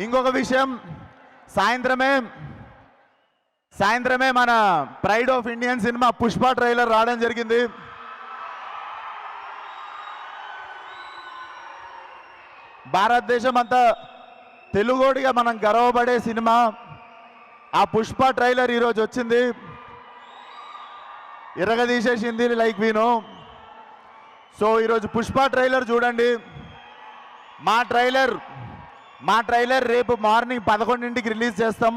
ఇంకొక విషయం, సాయంత్రమే మన pride of Indian cinema Pushpa trailer రావడం జరిగింది. భారతదేశం అంతా తెలుగోడిగా మనం గర్వపడే సినిమా ఆ పుష్ప ట్రైలర్ ఈరోజు వచ్చింది. ఇరగదీసేసింది లైక్ వీనో. సో ఈరోజు పుష్ప ట్రైలర్ చూడండి. మా ట్రైలర్ రేపు మార్నింగ్ 11ంటికి రిలీజ్ చేస్తాం.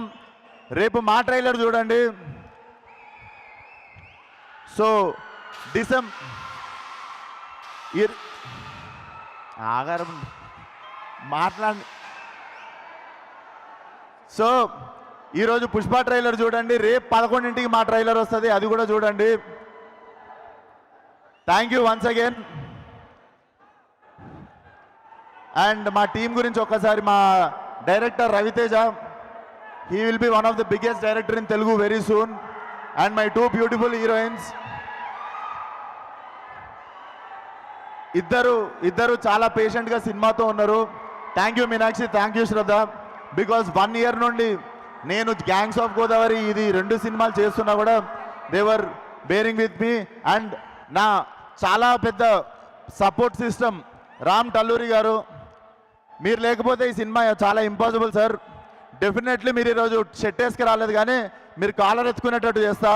రేపు మా ట్రైలర్ చూడండి. సో ఆగారం మాట్లాడి. సో ఈరోజు పుష్ప ట్రైలర్ చూడండి. రేపు 11ంటికి మా ట్రైలర్ వస్తుంది, అది కూడా చూడండి. Thank you once again. And మా టీం గురించి ఒక్కసారి, మా director Raviteja, he will be one of the biggest director in Telugu very soon, and my two beautiful heroines, ఇద్దరు చాలా పేషెంట్గా సినిమాతో ఉన్నారు. Thank you Meenakshi, thank you Shraddha. Because 1 year నుండి నేను గ్యాంగ్స్ ఆఫ్ గోదావరి ఇది 2 సినిమాలు చేస్తున్నా కూడా దేవర్ బేరింగ్ విత్ మీ. అండ్ నా చాలా పెద్ద సపోర్ట్ సిస్టమ్ రామ్ టల్లూరి గారు. మీరు లేకపోతే ఈ సినిమా చాలా ఇంపాసిబుల్ సార్. డెఫినెట్లీ మీరు ఈరోజు షెట్ వేసుకు రాలేదు, కానీ మీరు కాలర్ ఎత్తుకునేటట్టు చేస్తా.